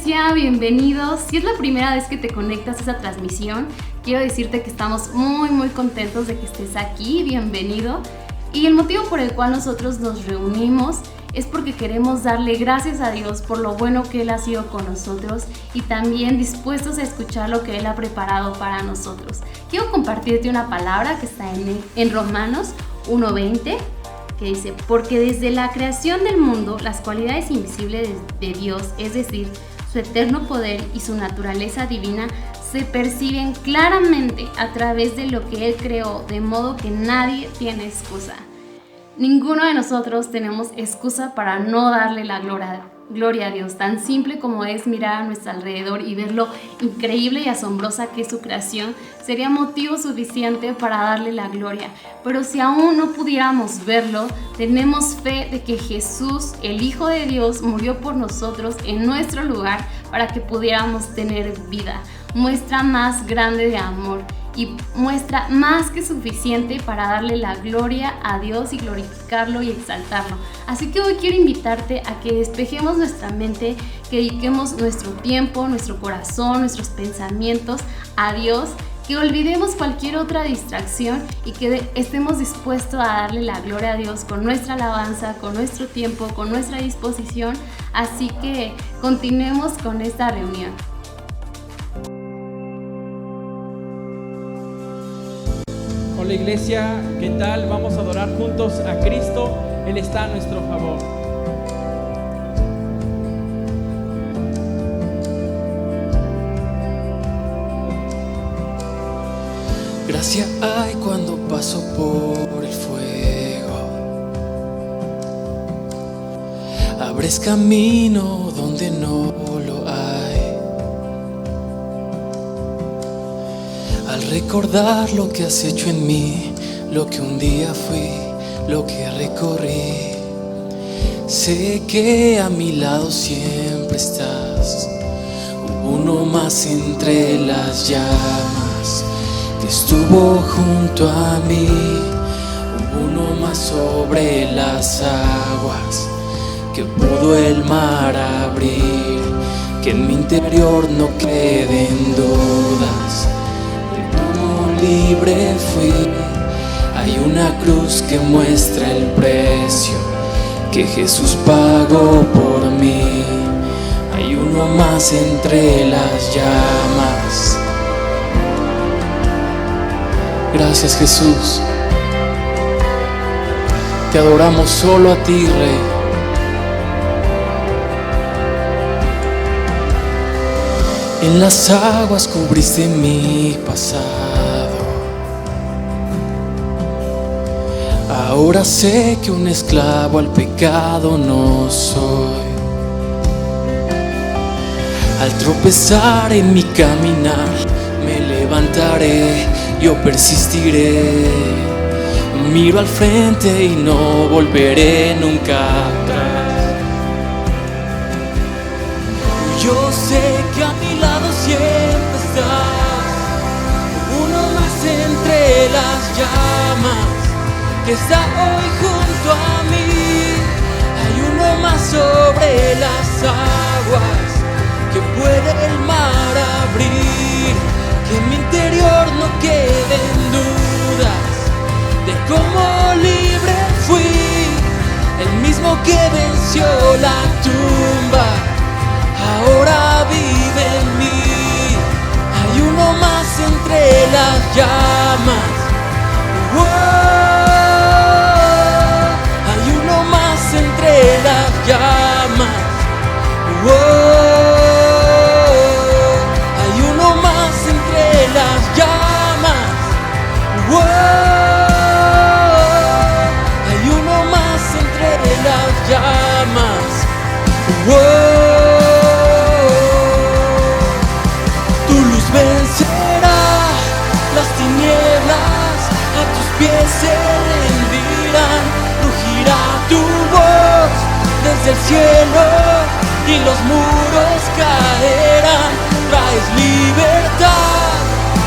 Iglesia, bienvenidos. Si es la primera vez que te conectas a esa transmisión, quiero decirte que estamos muy contentos de que estés aquí, bienvenido. Y el motivo por el cual nosotros nos reunimos es porque queremos darle gracias a Dios por lo bueno que Él ha sido con nosotros y también dispuestos a escuchar lo que Él ha preparado para nosotros. Quiero compartirte una palabra que está en Romanos 1:20, que dice: porque desde la creación del mundo las cualidades invisibles de Dios, es decir, su eterno poder y su naturaleza divina, se perciben claramente a través de lo que Él creó, de modo que nadie tiene excusa. Ninguno de nosotros tenemos excusa para no darle la gloria a Dios, tan simple como es mirar a nuestro alrededor y ver lo increíble y asombrosa que es su creación, sería motivo suficiente para darle la gloria. Pero si aún no pudiéramos verlo, tenemos fe de que Jesús, el Hijo de Dios, murió por nosotros en nuestro lugar para que pudiéramos tener vida. Muestra más grande de amor y muestra más que suficiente para darle la gloria a Dios y glorificarlo y exaltarlo. Así que hoy quiero invitarte a que despejemos nuestra mente, que dediquemos nuestro tiempo, nuestro corazón, nuestros pensamientos a Dios, que olvidemos cualquier otra distracción y que estemos dispuestos a darle la gloria a Dios con nuestra alabanza, con nuestro tiempo, con nuestra disposición. Así que continuemos con esta reunión. Hola Iglesia, ¿qué tal? Vamos a adorar juntos a Cristo, Él está a nuestro favor. Gracia hay cuando paso por el fuego, abres camino donde no lo hay. Al recordar lo que has hecho en mí, lo que un día fui, lo que recorrí, sé que a mi lado siempre estás. Hubo uno más entre las llamas que estuvo junto a mí, hubo uno más sobre las aguas que pudo el mar abrir, que en mi interior no queden dudas. Libre fui, hay una cruz que muestra el precio que Jesús pagó por mí, hay uno más entre las llamas. Gracias Jesús, te adoramos solo a ti, Rey. En las aguas cubriste mi pasado, ahora sé que un esclavo al pecado no soy. Al tropezar en mi caminar, me levantaré, yo persistiré. Miro al frente y no volveré nunca atrás. Yo sé que a mi lado siempre estás, uno más entre las llamas que está hoy junto a mí, hay uno más sobre las aguas que puede el mar abrir, que en mi interior no queden dudas de cómo libre fui, el mismo que venció la tumba, ahora vive en mí, hay uno más entre las llamas. Entre las llamas, hay uno más entre las llamas, hay uno más entre las llamas. Tu luz vencerá las tinieblas, a tus pies se rendirán, rugirá tu voz desde el cielo y los muros caerán. Traes libertad,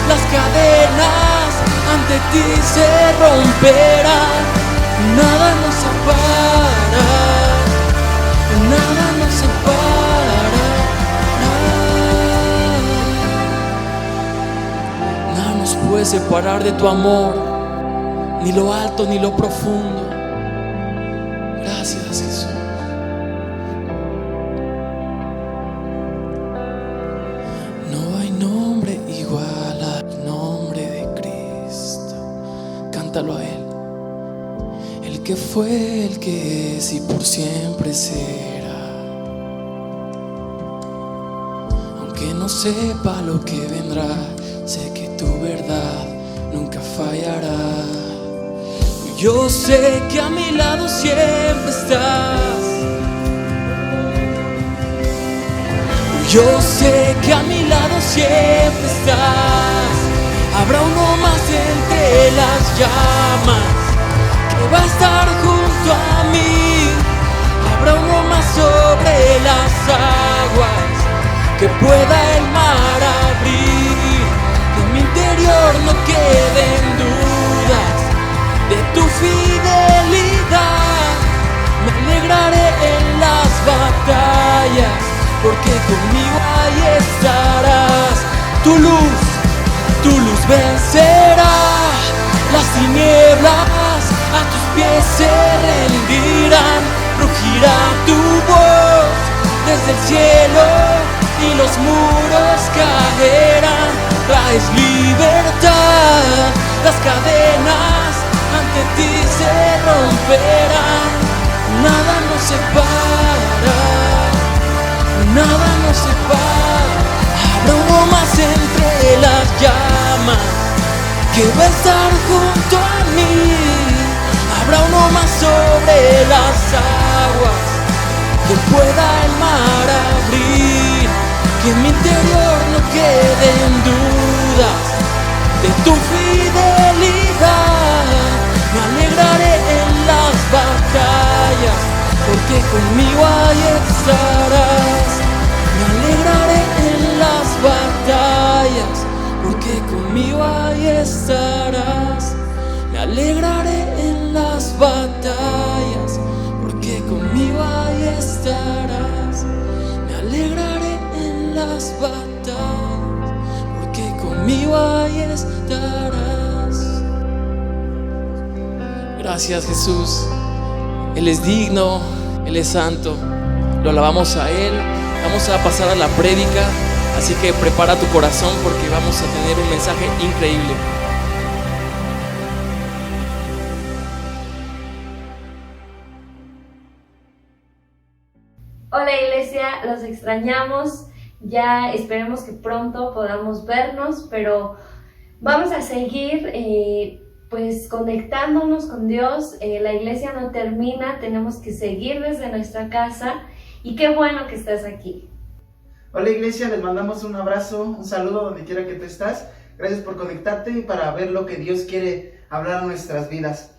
las cadenas ante ti se romperán. Nada nos separa, nada nos separa, nada. separar de tu amor, ni lo alto ni lo profundo. Gracias, Jesús. No hay nombre igual al nombre de Cristo. Cántalo a Él. El que fue, el que es y por siempre será. Aunque no sepa lo que vendrá, sé que tu verdad nunca fallará. Yo sé que a mi lado siempre estás. Yo sé que a mi lado siempre estás. Habrá uno más entre las llamas que va a estar junto a mí. Habrá uno más sobre las aguas que pueda el mar abrir. Que en mi interior no queden dudas de tu fidelidad. Me alegraré en las batallas, porque conmigo ahí estarás. Tu luz vencerá las tinieblas, a tus pies se rendirán. Rugirá tu voz desde el cielo y los muros caerán. Traes libertad, las cadenas ante ti se romperán. Nada nos separa, nada nos separa. Habrá uno más entre las llamas que va a estar junto a mí. Habrá uno más sobre las aguas que pueda el mar abrir. Que en mi interior no queden dudas de tu fidelidad. Me alegraré en las batallas, porque conmigo ahí estarás. Me alegraré en las batallas, porque conmigo ahí estarás. Me alegraré en las batallas, porque conmigo ahí estarás. Me alegraré en las batallas, porque conmigo ahí estarás. Gracias, Jesús. Él es digno, Él es santo. Lo alabamos a Él. Vamos a pasar a la prédica, así que prepara tu corazón porque vamos a tener un mensaje increíble. Hola iglesia, los extrañamos. Ya esperemos que pronto podamos vernos, pero vamos a seguir pues conectándonos con Dios. La iglesia no termina, tenemos que seguir desde nuestra casa. Y qué bueno que estás aquí. Hola iglesia, les mandamos un abrazo, un saludo donde quiera que tú estás. Gracias por conectarte y para ver lo que Dios quiere hablar a nuestras vidas.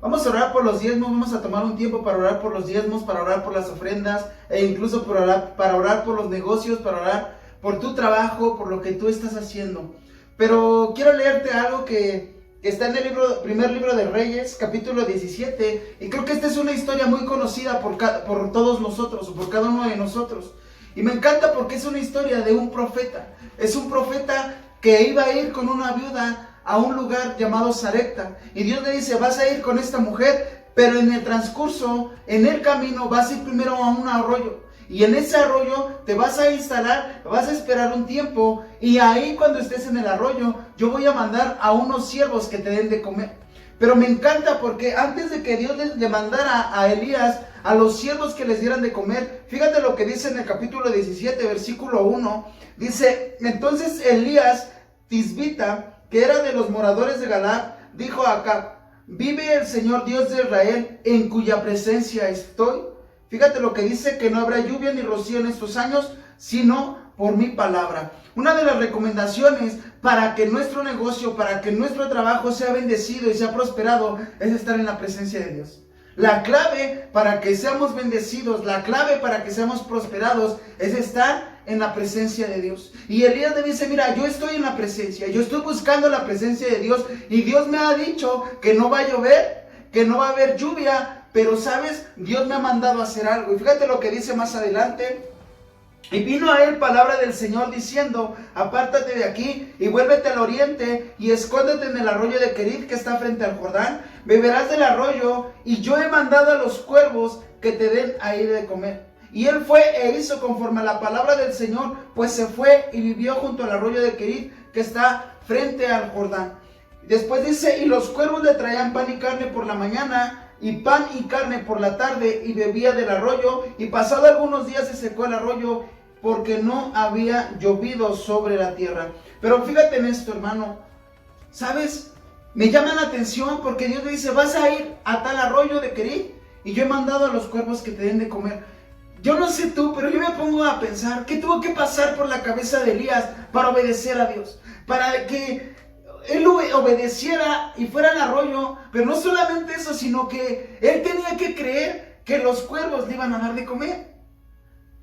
Vamos a orar por los diezmos, vamos a tomar un tiempo para orar por los diezmos, para orar por las ofrendas e incluso para orar por los negocios, para orar por tu trabajo, por lo que tú estás haciendo. Pero quiero leerte algo que está en el primer libro de Reyes, capítulo 17, y creo que esta es una historia muy conocida por todos nosotros, o por cada uno de nosotros. Y me encanta porque es una historia de un profeta. Es un profeta que iba a ir con una viuda a un lugar llamado Sarepta. Y Dios le dice, vas a ir con esta mujer, pero en el transcurso, en el camino, vas a ir primero a un arroyo. Y en ese arroyo te vas a instalar, vas a esperar un tiempo, y ahí cuando estés en el arroyo, yo voy a mandar a unos siervos que te den de comer. Pero me encanta porque antes de que Dios le mandara a Elías a los siervos que les dieran de comer, fíjate lo que dice en el capítulo 17, versículo 1, dice, entonces Elías Tisbita, que era de los moradores de Galaad, dijo a Acab, vive el Señor Dios de Israel, en cuya presencia estoy. Fíjate lo que dice, que no habrá lluvia ni rocío en estos años, sino por mi palabra. Una de las recomendaciones para que nuestro negocio, para que nuestro trabajo sea bendecido y sea prosperado, es estar en la presencia de Dios. La clave para que seamos bendecidos, la clave para que seamos prosperados, es estar en la presencia de Dios. Y Elías le dice, mira, yo estoy en la presencia, yo estoy buscando la presencia de Dios, y Dios me ha dicho que no va a llover, que no va a haber lluvia, pero sabes, Dios me ha mandado a hacer algo. Y fíjate lo que dice más adelante, Y vino a él palabra del Señor diciendo: apártate de aquí y vuélvete al oriente y escóndete en el arroyo de Querit que está frente al Jordán. Beberás del arroyo y yo he mandado a los cuervos que te den ahí de comer. Y él fue e hizo conforme a la palabra del Señor, pues se fue y vivió junto al arroyo de Querit que está frente al Jordán. Después dice: y los cuervos le traían pan y carne por la mañana, y pan y carne por la tarde, y bebía del arroyo. Y pasado algunos días se secó el arroyo, porque no había llovido sobre la tierra. Pero fíjate en esto, hermano. ¿Sabes? Me llama la atención porque Dios le dice: vas a ir a tal arroyo de Querit y yo he mandado a los cuervos que te den de comer. Yo no sé tú, pero yo me pongo a pensar ¿qué tuvo que pasar por la cabeza de Elías para obedecer a Dios? Para que él obedeciera y fuera al arroyo. Pero no solamente eso, sino que él tenía que creer que los cuervos le iban a dar de comer.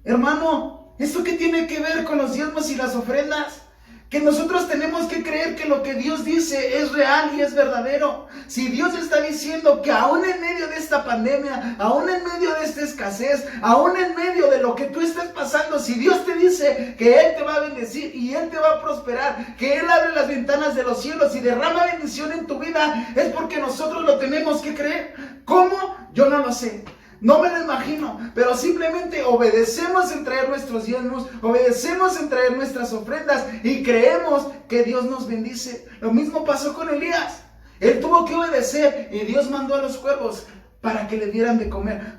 Hermano, ¿esto qué tiene que ver con los diezmos y las ofrendas? Que nosotros tenemos que creer que lo que Dios dice es real y es verdadero. Si Dios está diciendo que aún en medio de esta pandemia, aún en medio de esta escasez, aún en medio de lo que tú estás pasando, si Dios te dice que Él te va a bendecir y Él te va a prosperar, que Él abre las ventanas de los cielos y derrama bendición en tu vida, es porque nosotros lo tenemos que creer. ¿Cómo? Yo no lo sé. No me lo imagino, pero simplemente obedecemos en traer nuestros diezmos, obedecemos en traer nuestras ofrendas y creemos que Dios nos bendice. Lo mismo pasó con Elías. Él tuvo que obedecer y Dios mandó a los cuervos para que le dieran de comer.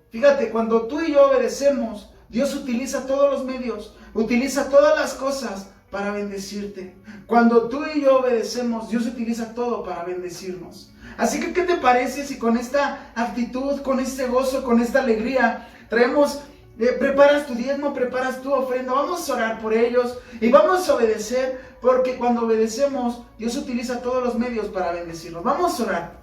Fíjate, cuando tú y yo obedecemos, Dios utiliza todos los medios, utiliza todas las cosas para bendecirte. Cuando tú y yo obedecemos, Dios utiliza todo para bendecirnos. Así que, ¿qué te parece si con esta actitud, con este gozo, con esta alegría, preparas tu diezmo, preparas tu ofrenda? Vamos a orar por ellos y vamos a obedecer, porque cuando obedecemos, Dios utiliza todos los medios para bendecirnos. Vamos a orar.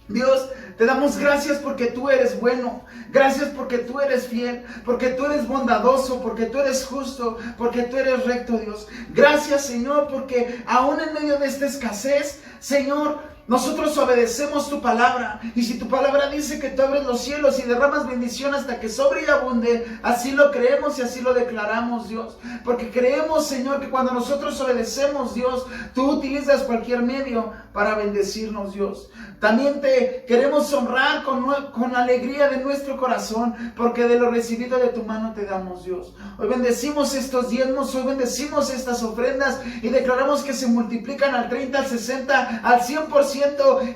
Dios, te damos gracias porque tú eres bueno, gracias porque tú eres fiel, porque tú eres bondadoso, porque tú eres justo, porque tú eres recto, Dios. Gracias, Señor, porque aún en medio de esta escasez, Señor, nosotros obedecemos tu palabra. Y si tu palabra dice que tú abres los cielos y derramas bendición hasta que sobre y abunde, así lo creemos y así lo declaramos, Dios. Porque creemos, Señor, que cuando nosotros obedecemos, Dios, tú utilizas cualquier medio para bendecirnos, Dios. También te queremos honrar con alegría de nuestro corazón, porque de lo recibido de tu mano te damos, Dios. Hoy bendecimos estos diezmos, hoy bendecimos estas ofrendas y declaramos que se multiplican al 30, al 60, al 100%,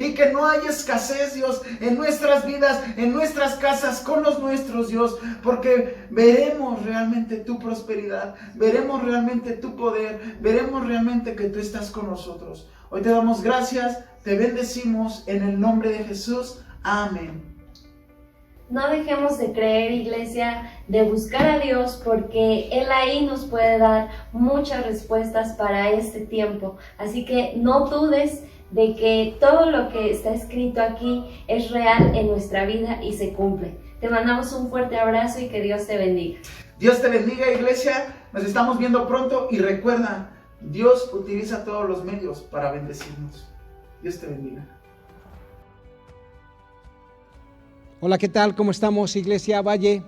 y que no haya escasez, Dios, en nuestras vidas, en nuestras casas, con los nuestros, Dios, porque veremos realmente tu prosperidad, veremos realmente tu poder, veremos realmente que tú estás con nosotros. Hoy te damos gracias, te bendecimos en el nombre de Jesús. Amén. No dejemos de creer, iglesia, de buscar a Dios, porque Él ahí nos puede dar muchas respuestas para este tiempo. Así que no dudes de que todo lo que está escrito aquí es real en nuestra vida y se cumple. Te mandamos un fuerte abrazo y que Dios te bendiga. Dios te bendiga, iglesia. Nos estamos viendo pronto y recuerda, Dios utiliza todos los medios para bendecirnos. Dios te bendiga. Hola, ¿qué tal? ¿Cómo estamos, Iglesia Valle?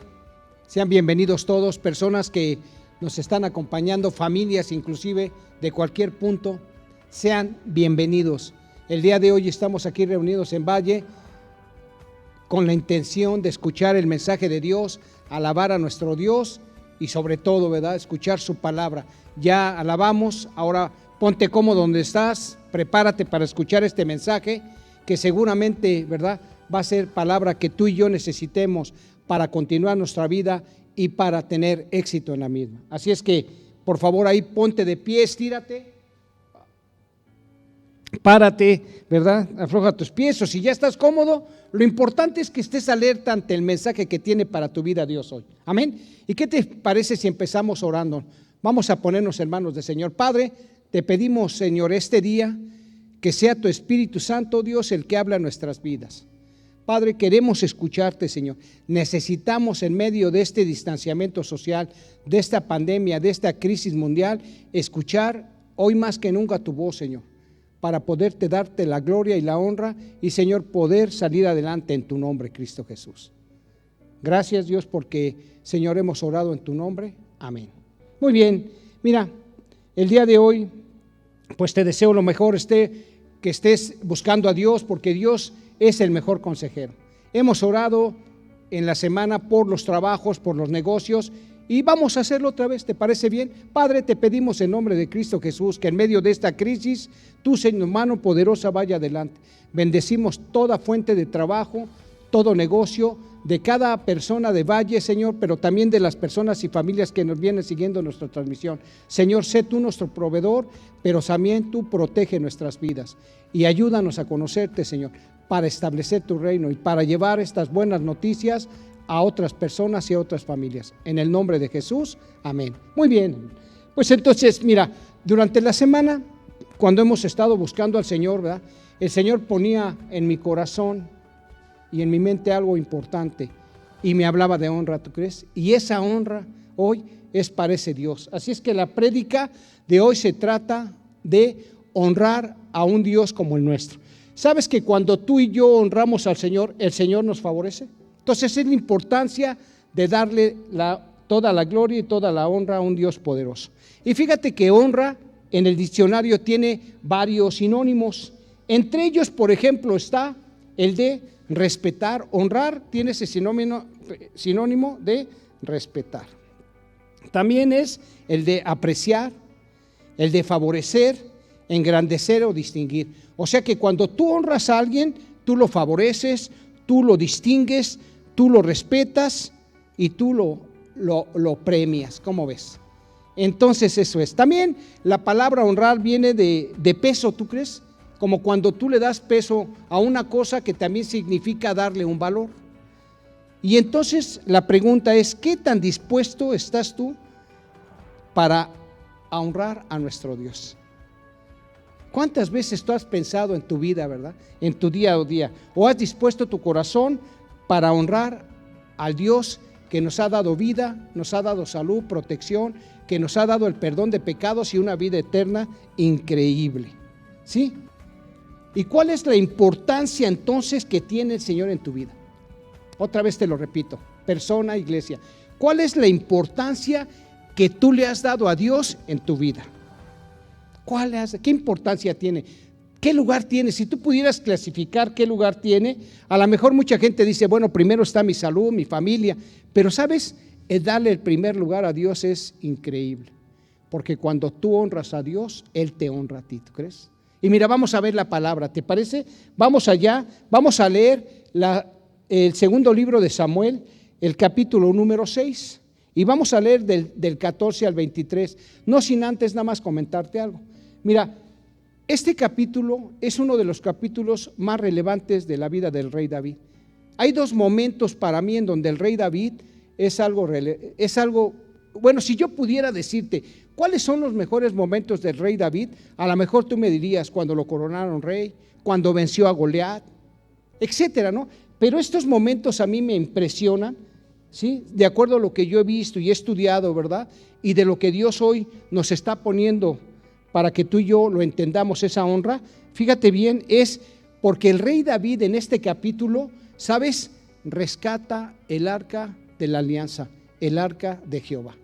Sean bienvenidos todos, personas que nos están acompañando, familias inclusive de cualquier punto. Sean bienvenidos. El día de hoy estamos aquí reunidos en Valle con la intención de escuchar el mensaje de Dios, alabar a nuestro Dios y sobre todo, ¿verdad?, escuchar su palabra. Ya alabamos, ahora ponte cómodo donde estás, prepárate para escuchar este mensaje que seguramente, ¿verdad?, va a ser palabra que tú y yo necesitemos para continuar nuestra vida y para tener éxito en la misma. Así es que, por favor, ahí ponte de pie, estírate, párate, ¿verdad? Afloja tus pies, o si ya estás cómodo, lo importante es que estés alerta ante el mensaje que tiene para tu vida Dios hoy. Amén. ¿Y qué te parece si empezamos orando? Vamos a ponernos en manos del Señor. Padre, te pedimos, Señor, este día que sea tu Espíritu Santo, Dios, el que habla en nuestras vidas. Padre, queremos escucharte, Señor. Necesitamos en medio de este distanciamiento social, de esta pandemia, de esta crisis mundial, escuchar hoy más que nunca tu voz, Señor, para poderte darte la gloria y la honra y, Señor, poder salir adelante en tu nombre, Cristo Jesús. Gracias, Dios, porque, Señor, hemos orado en tu nombre. Amén. Muy bien, mira, el día de hoy, pues te deseo lo mejor, que estés buscando a Dios, porque Dios es el mejor consejero. Hemos orado en la semana por los trabajos, por los negocios, y vamos a hacerlo otra vez, ¿te parece bien? Padre, te pedimos en nombre de Cristo Jesús que en medio de esta crisis, tu Señor, mano poderosa vaya adelante. Bendecimos toda fuente de trabajo, todo negocio, de cada persona de Valle, Señor, pero también de las personas y familias que nos vienen siguiendo nuestra transmisión. Señor, sé tú nuestro proveedor, pero también tú protege nuestras vidas y ayúdanos a conocerte, Señor, para establecer tu reino y para llevar estas buenas noticias a otras personas y a otras familias. En el nombre de Jesús, amén. Muy bien, pues entonces, mira, durante la semana, cuando hemos estado buscando al Señor, ¿verdad? El Señor ponía en mi corazón y en mi mente algo importante y me hablaba de honra, ¿tú crees? Y esa honra hoy es para ese Dios. Así es que la prédica de hoy se trata de honrar a un Dios como el nuestro. ¿Sabes que cuando tú y yo honramos al Señor, el Señor nos favorece? Entonces es la importancia de darle toda la gloria y toda la honra a un Dios poderoso. Y fíjate que honra en el diccionario tiene varios sinónimos. Entre ellos, por ejemplo, está el de respetar. Honrar tiene ese sinónimo de respetar. También es el de apreciar, el de favorecer, engrandecer o distinguir. O sea que cuando tú honras a alguien, tú lo favoreces, tú lo distingues, tú lo respetas y tú lo premias. ¿Cómo ves? Entonces eso es. También la palabra honrar viene de peso, ¿tú crees? Como cuando tú le das peso a una cosa que también significa darle un valor. Y entonces la pregunta es, ¿qué tan dispuesto estás tú para honrar a nuestro Dios? ¿Cuántas veces tú has pensado en tu vida, verdad? En tu día a día. ¿O has dispuesto tu corazón para honrar al Dios que nos ha dado vida, nos ha dado salud, protección, que nos ha dado el perdón de pecados y una vida eterna increíble? ¿Sí? ¿Y cuál es la importancia entonces que tiene el Señor en tu vida? Otra vez te lo repito, persona, iglesia. ¿Cuál es la importancia que tú le has dado a Dios en tu vida? ¿Qué importancia tiene? ¿Qué lugar tiene? Si tú pudieras clasificar qué lugar tiene, a lo mejor mucha gente dice, bueno, primero está mi salud, mi familia, pero ¿sabes? El darle el primer lugar a Dios es increíble, porque cuando tú honras a Dios, Él te honra a ti, ¿tú crees? Y mira, vamos a ver la palabra, ¿te parece? Vamos allá, vamos a leer el segundo libro de Samuel, el capítulo número 6, y vamos a leer del 14 al 23, no sin antes nada más comentarte algo. Mira, este capítulo es uno de los capítulos más relevantes de la vida del rey David. Hay dos momentos para mí en donde el rey David es algo, bueno, si yo pudiera decirte, ¿cuáles son los mejores momentos del rey David? A lo mejor tú me dirías cuando lo coronaron rey, cuando venció a Goliat, etcétera, ¿no? Pero estos momentos a mí me impresionan, ¿sí? De acuerdo a lo que yo he visto y he estudiado, ¿verdad? Y de lo que Dios hoy nos está poniendo para que tú y yo lo entendamos, esa honra. Fíjate bien, es porque el rey David en este capítulo, ¿sabes? Rescata el arca de la alianza, el arca de Jehová.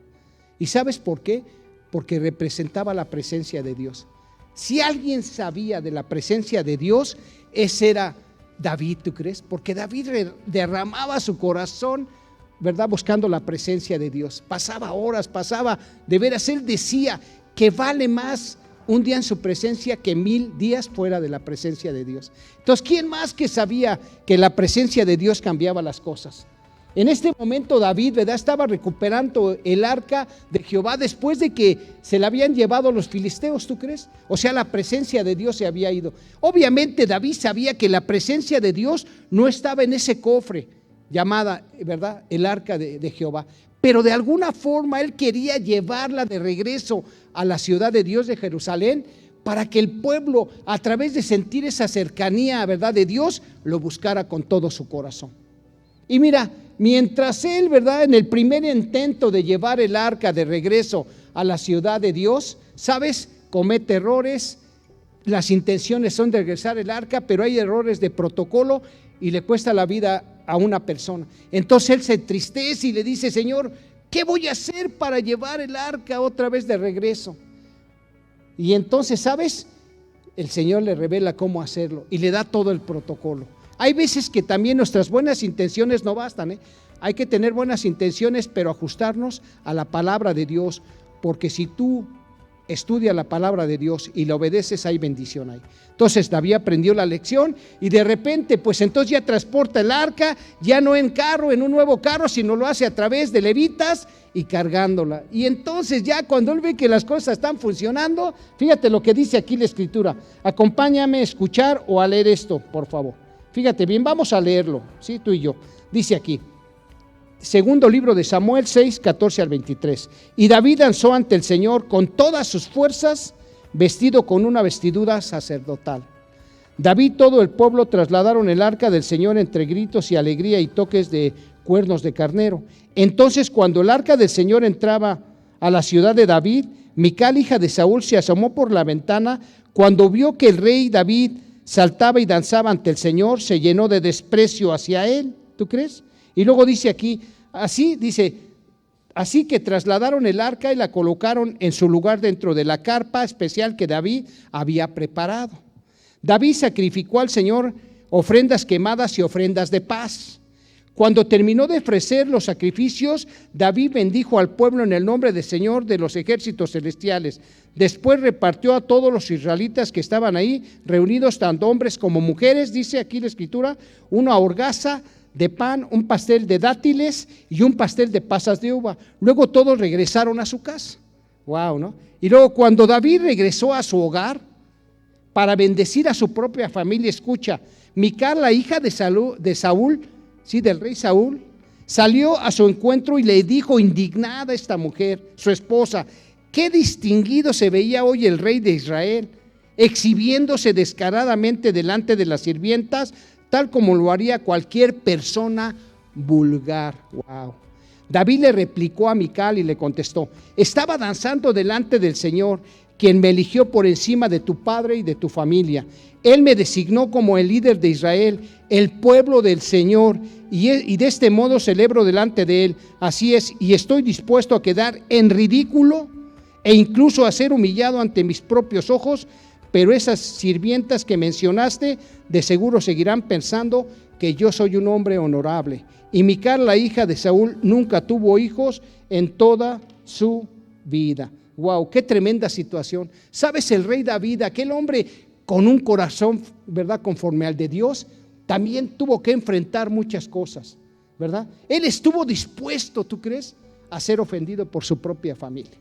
¿Y sabes por qué? Porque representaba la presencia de Dios. Si alguien sabía de la presencia de Dios, ese era David, ¿tú crees? Porque David derramaba su corazón, ¿verdad? Buscando la presencia de Dios. Pasaba horas, de veras, él decía que vale más un día en su presencia que 1000 días fuera de la presencia de Dios. Entonces, ¿quién más que sabía que la presencia de Dios cambiaba las cosas? En este momento David, ¿verdad? Estaba recuperando el arca de Jehová después de que se la habían llevado los filisteos, ¿tú crees? O sea, la presencia de Dios se había ido. Obviamente David sabía que la presencia de Dios no estaba en ese cofre llamada, ¿verdad?, el arca de Jehová. Pero de alguna forma él quería llevarla de regreso a la ciudad de Dios de Jerusalén para que el pueblo, a través de sentir esa cercanía, ¿verdad?, de Dios, lo buscara con todo su corazón. Y mira, mientras él, ¿verdad?, en el primer intento de llevar el arca de regreso a la ciudad de Dios, ¿sabes?, comete errores. Las intenciones son de regresar el arca, pero hay errores de protocolo y le cuesta la vida a una persona. Entonces él se entristece y le dice: Señor, ¿qué voy a hacer para llevar el arca otra vez de regreso? Y entonces, ¿sabes? El Señor le revela cómo hacerlo y le da todo el protocolo. Hay veces que también nuestras buenas intenciones no bastan, ¿eh? Hay que tener buenas intenciones, pero ajustarnos a la palabra de Dios, porque si tú estudias la palabra de Dios y la obedeces, hay bendición ahí. Entonces David aprendió la lección y de repente, pues entonces ya transporta el arca, ya no en carro, en un nuevo carro, sino lo hace a través de levitas y cargándola. Y entonces ya cuando él ve que las cosas están funcionando, fíjate lo que dice aquí la Escritura. Acompáñame a escuchar o a leer esto, por favor. Fíjate bien, vamos a leerlo, ¿sí? Tú y yo. Dice aquí, segundo libro de Samuel 6, 14 al 23. Y David danzó ante el Señor con todas sus fuerzas, vestido con una vestidura sacerdotal. David y todo el pueblo trasladaron el arca del Señor entre gritos y alegría y toques de cuernos de carnero. Entonces, cuando el arca del Señor entraba a la ciudad de David, Mical, hija de Saúl, se asomó por la ventana. Cuando vio que el rey David saltaba y danzaba ante el Señor, se llenó de desprecio hacia él. ¿Tú crees? Y luego dice aquí, así que trasladaron el arca y la colocaron en su lugar dentro de la carpa especial que David había preparado. David sacrificó al Señor ofrendas quemadas y ofrendas de paz. Cuando terminó de ofrecer los sacrificios, David bendijo al pueblo en el nombre del Señor de los ejércitos celestiales. Después repartió a todos los israelitas que estaban ahí, reunidos tanto hombres como mujeres, dice aquí la Escritura, una horgaza de pan, un pastel de dátiles y un pastel de pasas de uva. Luego todos regresaron a su casa. Wow, ¿no? Y luego cuando David regresó a su hogar para bendecir a su propia familia, escucha, Mical, la hija de Saúl, sí, del rey Saúl, salió a su encuentro y le dijo indignada a esta mujer, su esposa: qué distinguido se veía hoy el rey de Israel, exhibiéndose descaradamente delante de las sirvientas, tal como lo haría cualquier persona vulgar. Wow. David le replicó a Mical y le contestó: estaba danzando delante del Señor, quien me eligió por encima de tu padre y de tu familia. Él me designó como el líder de Israel, el pueblo del Señor, y de este modo celebro delante de Él. Así es, y estoy dispuesto a quedar en ridículo e incluso a ser humillado ante mis propios ojos, pero esas sirvientas que mencionaste de seguro seguirán pensando que yo soy un hombre honorable. Y Mical, la hija de Saúl, nunca tuvo hijos en toda su vida. Wow, qué tremenda situación. ¿Sabes? El rey David, aquel hombre con un corazón, ¿verdad?, conforme al de Dios, también tuvo que enfrentar muchas cosas, ¿verdad? Él estuvo dispuesto, ¿tú crees?, a ser ofendido por su propia familia.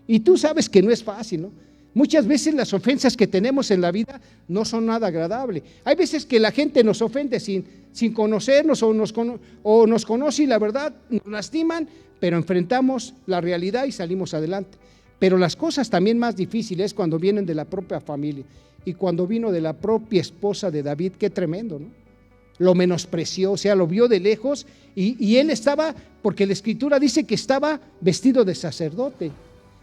Y tú sabes que no es fácil, ¿no? Muchas veces las ofensas que tenemos en la vida no son nada agradables. Hay veces que la gente nos ofende sin conocernos o nos conoce y la verdad nos lastiman, pero enfrentamos la realidad y salimos adelante. Pero las cosas también más difíciles cuando vienen de la propia familia. Y cuando vino de la propia esposa de David, qué tremendo, ¿no? Lo menospreció, o sea, lo vio de lejos y él estaba, porque la Escritura dice que estaba vestido de sacerdote.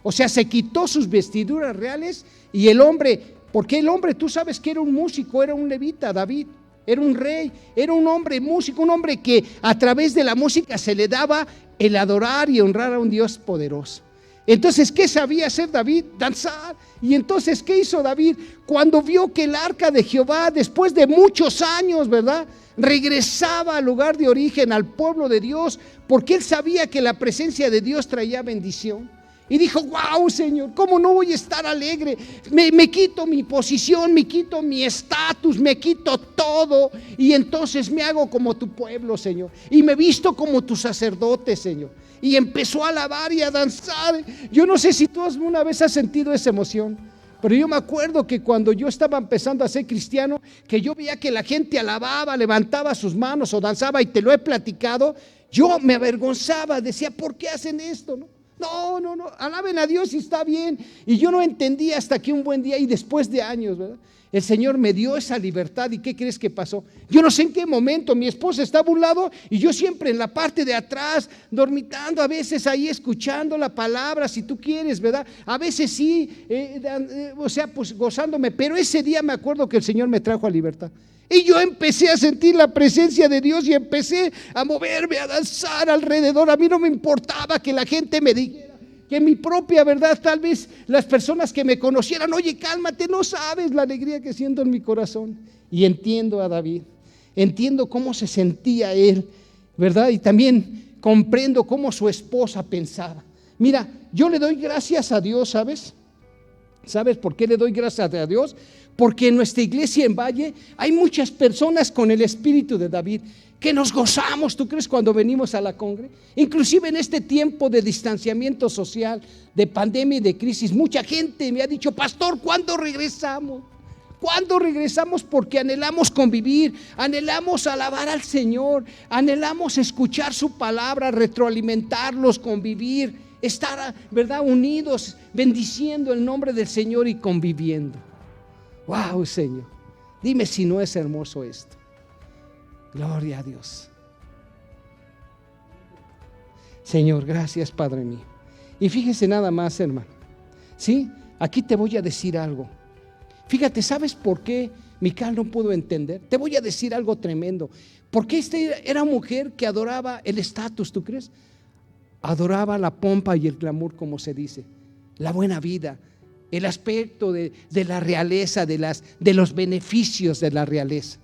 O sea, se quitó sus vestiduras reales y el hombre, porque el hombre, tú sabes que era un músico, era un levita, David, era un rey, era un hombre músico, un hombre que a través de la música se le daba el adorar y honrar a un Dios poderoso. Entonces, ¿qué sabía hacer David? Danzar. Y entonces, ¿qué hizo David? Cuando vio que el arca de Jehová, después de muchos años, ¿verdad?, regresaba al lugar de origen, al pueblo de Dios, porque él sabía que la presencia de Dios traía bendición. Y dijo: wow, Señor, ¿cómo no voy a estar alegre? Me quito mi posición, me quito mi estatus, me quito todo. Y entonces me hago como tu pueblo, Señor. Y me visto como tu sacerdote, Señor. Y empezó a alabar y a danzar. Yo no sé si tú alguna vez has sentido esa emoción, pero yo me acuerdo que cuando yo estaba empezando a ser cristiano, que yo veía que la gente alababa, levantaba sus manos o danzaba, y te lo he platicado, yo me avergonzaba, decía: ¿por qué hacen esto? No, alaben a Dios y está bien. Y yo no entendía hasta que un buen día, y después de años, ¿verdad?, el Señor me dio esa libertad. ¿Y qué crees que pasó? Yo no sé en qué momento, mi esposa estaba a un lado y yo siempre en la parte de atrás, dormitando, a veces ahí escuchando la palabra, si tú quieres, ¿verdad? A veces sí, pues gozándome, pero ese día me acuerdo que el Señor me trajo a libertad. Y yo empecé a sentir la presencia de Dios y empecé a moverme, a danzar alrededor. A mí no me importaba que la gente me dijera, que mi propia verdad, tal vez las personas que me conocieran, oye, cálmate, no sabes la alegría que siento en mi corazón. Y entiendo a David, entiendo cómo se sentía él, ¿verdad? Y también comprendo cómo su esposa pensaba. Mira, yo le doy gracias a Dios, ¿sabes? ¿Sabes por qué le doy gracias a Dios? Porque en nuestra iglesia en Valle hay muchas personas con el espíritu de David que nos gozamos, ¿tú crees? Cuando venimos a la congre, inclusive en este tiempo de distanciamiento social, de pandemia y de crisis, mucha gente me ha dicho, pastor, ¿cuándo regresamos? ¿Cuándo regresamos? Porque anhelamos convivir, anhelamos alabar al Señor, anhelamos escuchar su palabra, retroalimentarlos, convivir, estar, ¿verdad?, unidos, bendiciendo el nombre del Señor y conviviendo. Wow, Señor, dime si no es hermoso esto. Gloria a Dios. Señor, gracias, Padre mío. Y fíjese nada más, hermano. ¿Sí? Aquí te voy a decir algo. Fíjate, ¿sabes por qué Mical no pudo entender? Te voy a decir algo tremendo. Porque esta era mujer que adoraba el estatus, ¿tú crees? Adoraba la pompa y el glamour, como se dice, la buena vida, el aspecto de la realeza, de los beneficios de la realeza.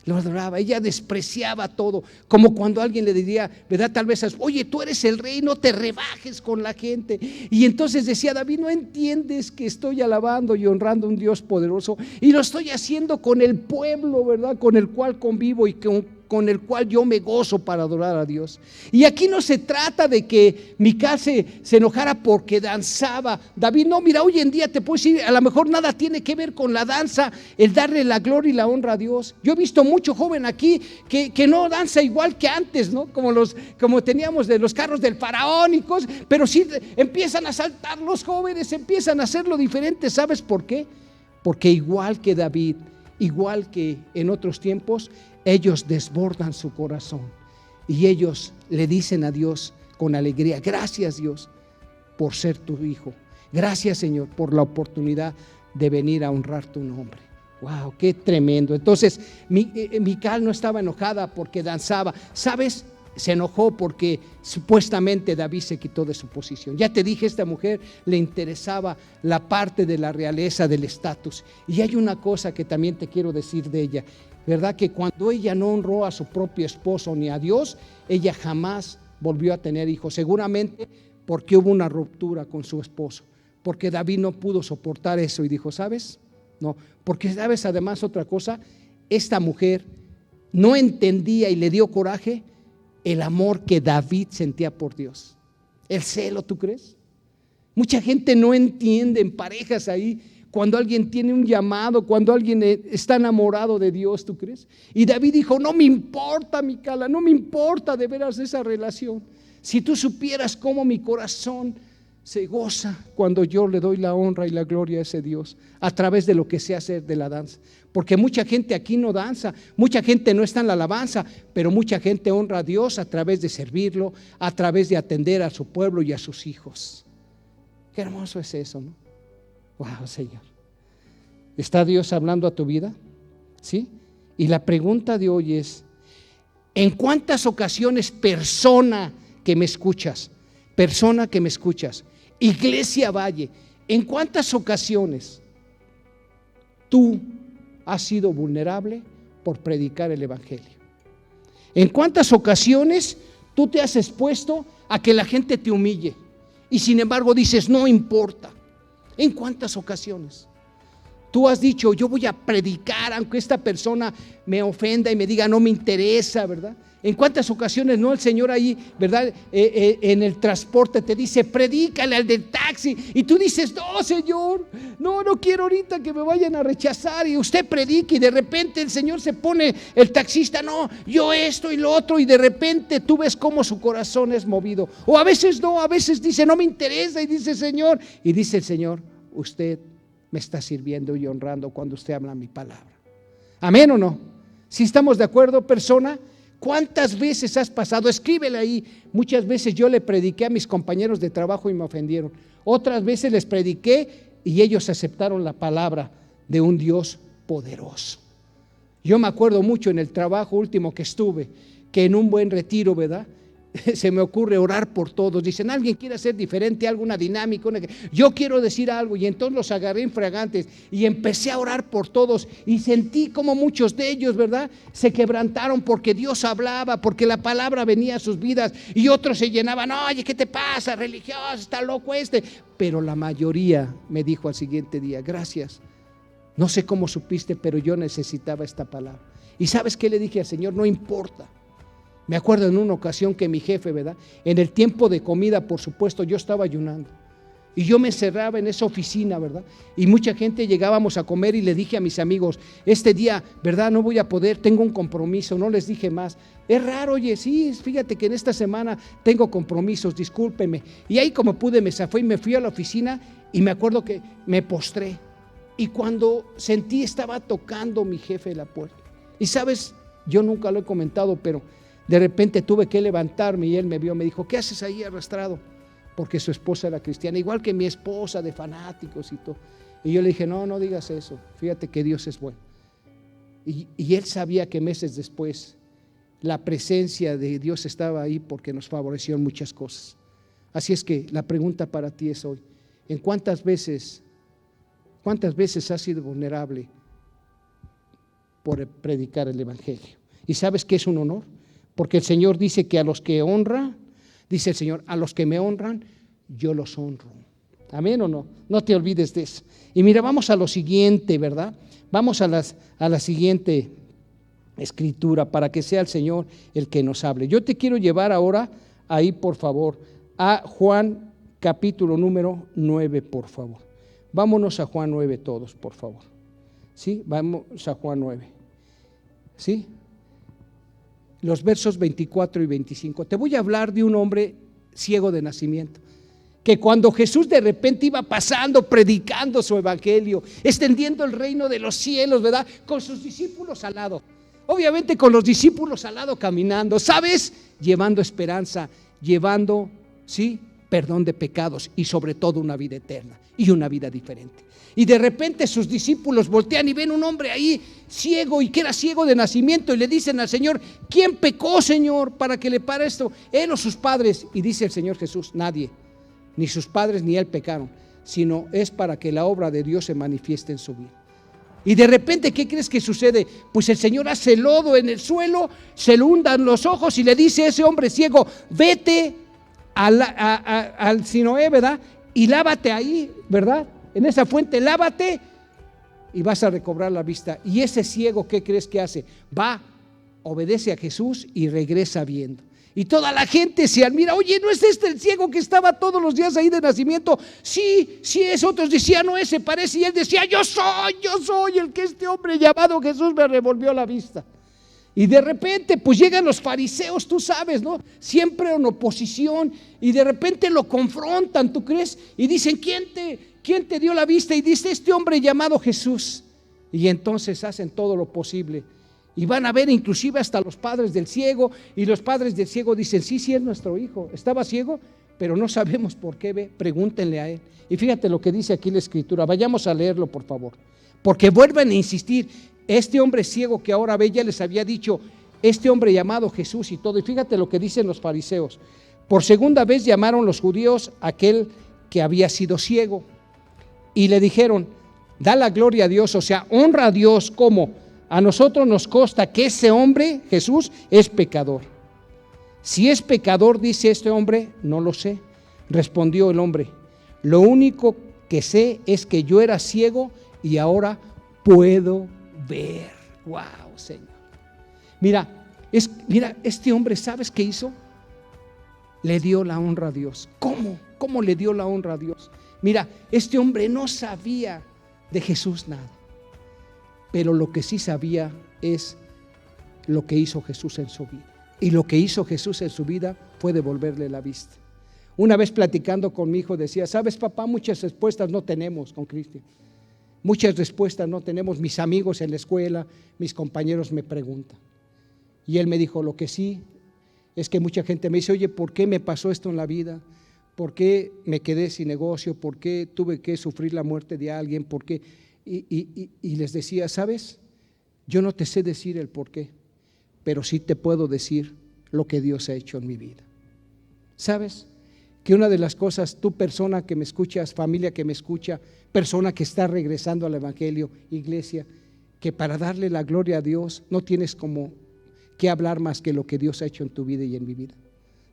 Lo adoraba, ella despreciaba todo, como cuando alguien le diría, ¿verdad? Tal vez, oye, tú eres el rey, no te rebajes con la gente. Y entonces decía David, no entiendes que estoy alabando y honrando a un Dios poderoso y lo estoy haciendo con el pueblo, ¿verdad? Con el cual convivo y con el cual yo me gozo para adorar a Dios. Y aquí no se trata de que Mical se enojara porque danzaba. David, no, mira, hoy en día te puedo decir, a lo mejor nada tiene que ver con la danza, el darle la gloria y la honra a Dios. Yo he visto mucho joven aquí que no danza igual que antes, ¿no? Como teníamos de los carros del faraón y cosas, pero sí empiezan a saltar los jóvenes, empiezan a hacerlo diferente. ¿Sabes por qué? Porque igual que David, igual que en otros tiempos, ellos desbordan su corazón y ellos le dicen a Dios con alegría, gracias Dios por ser tu hijo, gracias Señor por la oportunidad de venir a honrar tu nombre. Wow, qué tremendo. Entonces Mical no estaba enojada porque danzaba, ¿sabes? Se enojó porque supuestamente David se quitó de su posición. Ya te dije, esta mujer le interesaba la parte de la realeza, del estatus. Y hay una cosa que también te quiero decir de ella, ¿verdad? Que cuando ella no honró a su propio esposo ni a Dios, ella jamás volvió a tener hijos. Seguramente porque hubo una ruptura con su esposo, porque David no pudo soportar eso y dijo, ¿sabes? No, porque sabes además otra cosa, esta mujer no entendía y le dio coraje el amor que David sentía por Dios. El celo, ¿tú crees? Mucha gente no entiende en parejas ahí cuando alguien tiene un llamado, cuando alguien está enamorado de Dios, ¿tú crees? Y David dijo, no me importa, Mical, no me importa de veras esa relación. Si tú supieras cómo mi corazón se goza cuando yo le doy la honra y la gloria a ese Dios a través de lo que sé hacer de la danza. Porque mucha gente aquí no danza, mucha gente no está en la alabanza, pero mucha gente honra a Dios a través de servirlo, a través de atender a su pueblo y a sus hijos. Qué hermoso es eso, ¿no? Wow, Señor. ¿Está Dios hablando a tu vida? ¿Sí? Y la pregunta de hoy es, ¿en cuántas ocasiones, persona que me escuchas, Iglesia Valle, en cuántas ocasiones tú has sido vulnerable por predicar el evangelio? ¿En cuántas ocasiones tú te has expuesto a que la gente te humille y sin embargo dices, no importa? ¿En cuántas ocasiones tú has dicho, yo voy a predicar aunque esta persona me ofenda y me diga, no me interesa, ¿verdad? ¿En cuántas ocasiones no el Señor ahí, verdad, en el transporte te dice, predícale al del taxi, y tú dices, no Señor, no quiero ahorita que me vayan a rechazar, y usted predica y de repente el Señor se pone, el taxista, no, yo esto y lo otro, y de repente tú ves cómo su corazón es movido, o a veces no, a veces dice, no me interesa, y dice Señor, y dice el Señor, usted me está sirviendo y honrando cuando usted habla mi palabra. ¿Amén o no? ¿Si estamos de acuerdo, persona? ¿Cuántas veces has pasado? Escríbele ahí. Muchas veces yo le prediqué a mis compañeros de trabajo y me ofendieron. Otras veces les prediqué y ellos aceptaron la palabra de un Dios poderoso. Yo me acuerdo mucho en el trabajo último que estuve, que en un buen retiro, ¿verdad? Se me ocurre orar por todos. Dicen, ¿alguien quiere hacer diferente, alguna dinámica? Yo quiero decir algo, y entonces los agarré infragantes y empecé a orar por todos y sentí como muchos de ellos, ¿verdad? Se quebrantaron porque Dios hablaba, porque la palabra venía a sus vidas, y otros se llenaban, oye, ¿qué te pasa? Religioso, está loco este. Pero la mayoría me dijo al siguiente día, gracias, no sé cómo supiste, pero yo necesitaba esta palabra. ¿Y sabes qué le dije al Señor? No importa. Me acuerdo en una ocasión que mi jefe, ¿verdad? En el tiempo de comida, por supuesto, yo estaba ayunando. Y yo me encerraba en esa oficina, ¿verdad? Y mucha gente llegábamos a comer y le dije a mis amigos, este día, ¿verdad? No voy a poder, tengo un compromiso, no les dije más. Es raro, oye, sí, fíjate que en esta semana tengo compromisos, discúlpeme. Y ahí como pude me zafé y me fui a la oficina y me acuerdo que me postré. Y cuando sentí, estaba tocando mi jefe la puerta. Y sabes, yo nunca lo he comentado, pero de repente tuve que levantarme y él me vio, me dijo, ¿qué haces ahí arrastrado? Porque su esposa era cristiana, igual que mi esposa, de fanáticos y todo. Y yo le dije, no digas eso, fíjate que Dios es bueno. Y él sabía que meses después la presencia de Dios estaba ahí porque nos favoreció en muchas cosas. Así es que la pregunta para ti es hoy, ¿en cuántas veces has sido vulnerable por predicar el evangelio? ¿Y sabes qué es un honor? Porque el Señor dice que a los que honra, dice el Señor, a los que me honran, yo los honro. ¿Amén o no? No te olvides de eso. Y mira, vamos a lo siguiente, ¿verdad? Vamos a la siguiente escritura para que sea el Señor el que nos hable. Yo te quiero llevar ahora ahí, por favor, a Juan capítulo número 9, por favor. Vámonos a Juan 9 todos, por favor. ¿Sí? Vamos a Juan 9. ¿Sí? Los versos 24 y 25. Te voy a hablar de un hombre ciego de nacimiento, que cuando Jesús de repente iba pasando, predicando su evangelio, extendiendo el reino de los cielos, ¿verdad? Con sus discípulos al lado. Obviamente con los discípulos al lado caminando, ¿sabes? Llevando esperanza, llevando, ¿sí?, perdón de pecados y sobre todo una vida eterna y una vida diferente. Y de repente sus discípulos voltean y ven un hombre ahí ciego y que era ciego de nacimiento y le dicen al Señor, ¿quién pecó, Señor, para que le pare esto? ¿Él o sus padres? Y dice el Señor Jesús, nadie, ni sus padres ni él pecaron, sino es para que la obra de Dios se manifieste en su vida. Y de repente, ¿qué crees que sucede? Pues el Señor hace lodo en el suelo, se le hundan los ojos y le dice a ese hombre ciego, vete al Siloé, ¿verdad? Y lávate ahí, ¿verdad? En esa fuente, lávate y vas a recobrar la vista. Y ese ciego, ¿qué crees que hace? Va, obedece a Jesús y regresa viendo. Y toda la gente se admira, oye, ¿no es este el ciego que estaba todos los días ahí de nacimiento? Sí, sí es. Otros decían, no, ese parece. Y él decía, yo soy el que este hombre llamado Jesús me revolvió la vista. Y de repente pues llegan los fariseos, tú sabes, ¿no? Siempre en oposición, y de repente lo confrontan, ¿tú crees? Y dicen, ¿quién te dio la vista? Y dice, este hombre llamado Jesús. Y entonces hacen todo lo posible. Y van a ver inclusive hasta los padres del ciego, y los padres del ciego dicen, sí es nuestro hijo, estaba ciego, pero no sabemos por qué ve, pregúntenle a él. Y fíjate lo que dice aquí la escritura, vayamos a leerlo por favor, porque vuelven a insistir, este hombre ciego que ahora ve, ya les había dicho, este hombre llamado Jesús y todo, y fíjate lo que dicen los fariseos, por segunda vez llamaron los judíos a aquel que había sido ciego, y le dijeron, da la gloria a Dios, o sea, honra a Dios. ¿Cómo? A nosotros nos consta que ese hombre, Jesús, es pecador. Si es pecador, dice este hombre, no lo sé. Respondió el hombre, lo único que sé es que yo era ciego y ahora puedo ver. Wow, Señor. Mira, este hombre, ¿sabes qué hizo? Le dio la honra a Dios. ¿Cómo? ¿Cómo le dio la honra a Dios? Mira, este hombre no sabía de Jesús nada. Pero lo que sí sabía es lo que hizo Jesús en su vida. Y lo que hizo Jesús en su vida fue devolverle la vista. Una vez platicando con mi hijo decía, ¿sabes, papá? Muchas respuestas no tenemos con Cristian. Muchas respuestas no tenemos. Mis amigos en la escuela, mis compañeros me preguntan. Y él me dijo, lo que sí es que mucha gente me dice, oye, ¿por qué me pasó esto en la vida? ¿Por qué me quedé sin negocio? ¿Por qué tuve que sufrir la muerte de alguien? ¿Por qué? Y les decía, ¿sabes? Yo no te sé decir el por qué, pero sí te puedo decir lo que Dios ha hecho en mi vida. ¿Sabes? Que una de las cosas, tú persona que me escuchas, familia que me escucha, persona que está regresando al Evangelio, iglesia, que para darle la gloria a Dios no tienes como que hablar más que lo que Dios ha hecho en tu vida y en mi vida.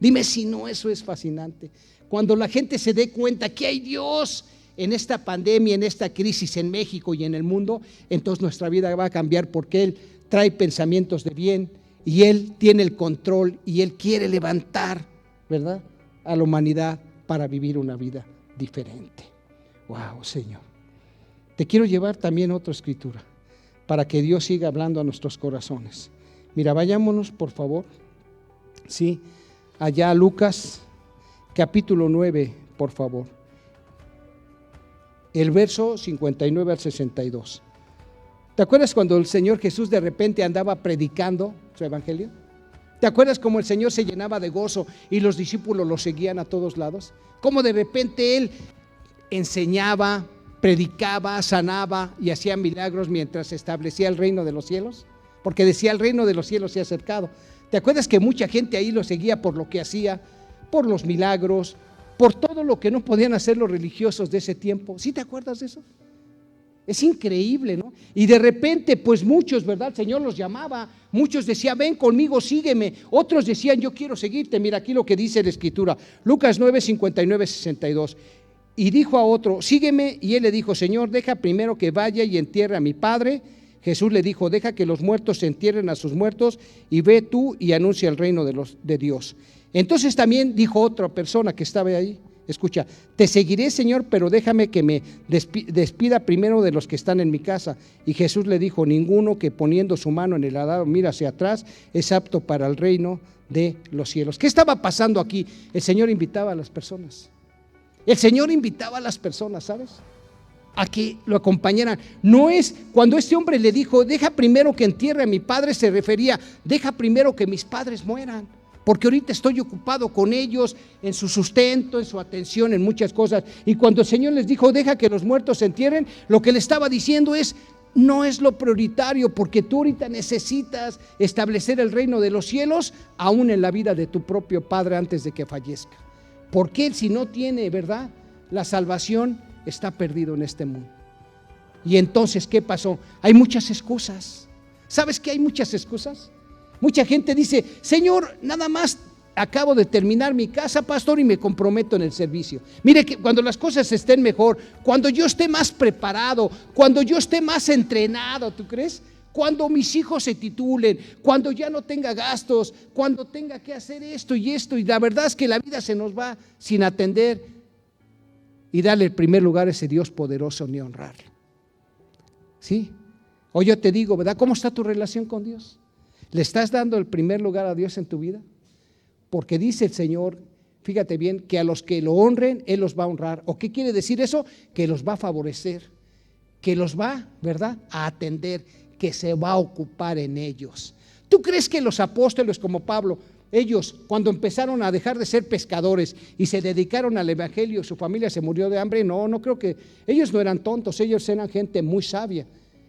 Dime si no, eso es fascinante. Cuando la gente se dé cuenta que hay Dios en esta pandemia, en esta crisis en México y en el mundo, entonces nuestra vida va a cambiar porque Él trae pensamientos de bien y Él tiene el control y Él quiere levantar, ¿verdad?, a la humanidad para vivir una vida diferente. Wow, Señor. Te quiero llevar también a otra escritura para que Dios siga hablando a nuestros corazones. Mira, vayámonos por favor, sí, allá a Lucas capítulo 9, por favor. El verso 59 al 62. ¿Te acuerdas cuando el Señor Jesús de repente andaba predicando su evangelio? ¿Te acuerdas cómo el Señor se llenaba de gozo y los discípulos lo seguían a todos lados? Cómo de repente Él enseñaba, predicaba, sanaba y hacía milagros mientras establecía el reino de los cielos, porque decía: el reino de los cielos se ha acercado. ¿Te acuerdas que mucha gente ahí lo seguía por lo que hacía, por los milagros, por todo lo que no podían hacer los religiosos de ese tiempo? ¿Sí te acuerdas de eso? Es increíble, ¿no? Y de repente, pues muchos, ¿verdad? El Señor los llamaba, muchos decían: ven conmigo, sígueme. Otros decían: yo quiero seguirte. Mira aquí lo que dice la Escritura, Lucas 9, 59, 62. Y dijo a otro: sígueme. Y él le dijo: Señor, deja primero que vaya y entierre a mi padre. Jesús le dijo: deja que los muertos se entierren a sus muertos y ve tú y anuncia el reino de Dios. Entonces también dijo otra persona que estaba ahí: escucha, te seguiré, Señor, pero déjame que me despida primero de los que están en mi casa. Y Jesús le dijo: ninguno que poniendo su mano en el arado mira hacia atrás es apto para el reino de los cielos. ¿Qué estaba pasando aquí? El Señor invitaba a las personas. El Señor invitaba a las personas, ¿sabes?, a que lo acompañaran. No es cuando este hombre le dijo: deja primero que entierre a mi padre, se refería: deja primero que mis padres mueran, porque ahorita estoy ocupado con ellos, en su sustento, en su atención, en muchas cosas. Y cuando el Señor les dijo: deja que los muertos se entierren, lo que le estaba diciendo es: no es lo prioritario, porque tú ahorita necesitas establecer el reino de los cielos aún en la vida de tu propio padre antes de que fallezca. Porque él, si no tiene, ¿verdad?, la salvación, está perdido en este mundo. Y entonces, ¿qué pasó? Hay muchas excusas. ¿Sabes que hay muchas excusas? Mucha gente dice: Señor, nada más acabo de terminar mi casa, pastor, y me comprometo en el servicio. Mire que cuando las cosas estén mejor, cuando yo esté más preparado, cuando yo esté más entrenado, ¿tú crees? Cuando mis hijos se titulen, cuando ya no tenga gastos, cuando tenga que hacer esto, y la verdad es que la vida se nos va sin atender y darle el primer lugar a ese Dios poderoso ni honrarle. ¿Sí? O yo te digo, ¿verdad?, ¿cómo está tu relación con Dios? ¿Le estás dando el primer lugar a Dios en tu vida? Porque dice el Señor, fíjate bien, que a los que lo honren, Él los va a honrar. ¿O qué quiere decir eso? Que los va a favorecer, que los va, ¿verdad?, a atender, que se va a ocupar en ellos. ¿Tú crees que los apóstoles como Pablo, ellos cuando empezaron a dejar de ser pescadores y se dedicaron al evangelio, su familia se murió de hambre? No creo que, ellos no eran tontos, ellos eran gente muy sabia.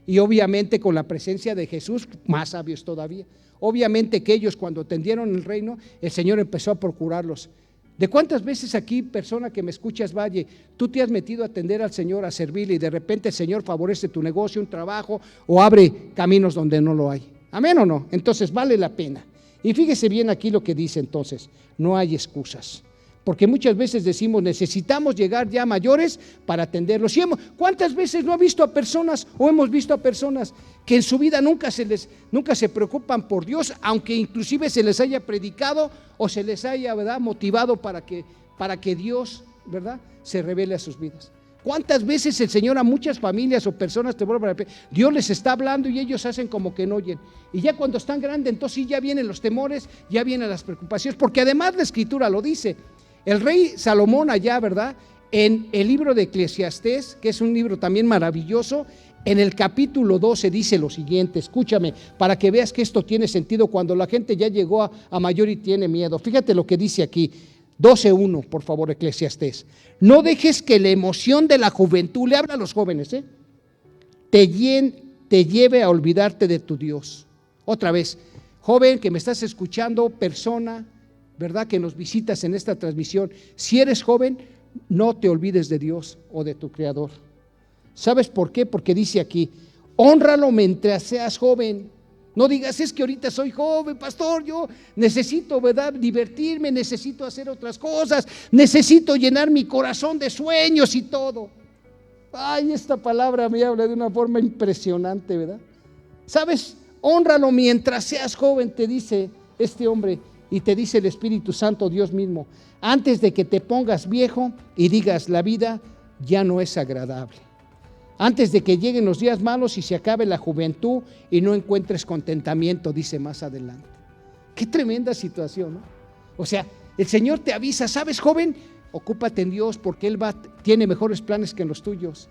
Y obviamente con la presencia de Jesús, más sabios todavía. Obviamente que ellos cuando atendieron el reino, el Señor empezó a procurarlos. ¿De cuántas veces aquí, persona que me escuchas, Valle, tú te has metido a atender al Señor, a servirle, y de repente el Señor favorece tu negocio, un trabajo, o abre caminos donde no lo hay? ¿Amén o no? Entonces vale la pena. Y fíjese bien aquí lo que dice entonces: no hay excusas. Porque muchas veces decimos: necesitamos llegar ya mayores para atenderlos. ¿Cuántas veces no ha visto a personas, o hemos visto a personas que en su vida nunca se preocupan por Dios, aunque inclusive se les haya predicado o se les haya, ¿verdad?, motivado para que Dios, ¿verdad?, se revele a sus vidas? ¿Cuántas veces el Señor a muchas familias o personas te vuelve a repetir? Dios les está hablando y ellos hacen como que no oyen. Y ya cuando están grandes, entonces sí, ya vienen los temores, ya vienen las preocupaciones, porque además la Escritura lo dice. El rey Salomón allá, ¿verdad?, en el libro de Eclesiastés, que es un libro también maravilloso, en el capítulo 12 dice lo siguiente: escúchame, para que veas que esto tiene sentido cuando la gente ya llegó a mayor y tiene miedo. Fíjate lo que dice aquí, 12:1, por favor, Eclesiastés. No dejes que la emoción de la juventud, le habla a los jóvenes, te llene te lleve a olvidarte de tu Dios. Otra vez, joven que me estás escuchando, persona, ¿verdad?, que nos visitas en esta transmisión, si eres joven, no te olvides de Dios o de tu Creador. ¿Sabes por qué? Porque dice aquí, hónralo mientras seas joven. No digas, es que ahorita soy joven, pastor, yo necesito, ¿verdad?, divertirme, necesito hacer otras cosas, necesito llenar mi corazón de sueños y todo. Ay, esta palabra me habla de una forma impresionante, ¿verdad? ¿Sabes? Hónralo mientras seas joven, te dice este hombre, y te dice el Espíritu Santo, Dios mismo, antes de que te pongas viejo y digas, la vida ya no es agradable. Antes de que lleguen los días malos y se acabe la juventud y no encuentres contentamiento, dice más adelante. Qué tremenda situación, ¿no? O sea, el Señor te avisa, ¿sabes, joven? Ocúpate en Dios porque Él tiene mejores planes que los tuyos.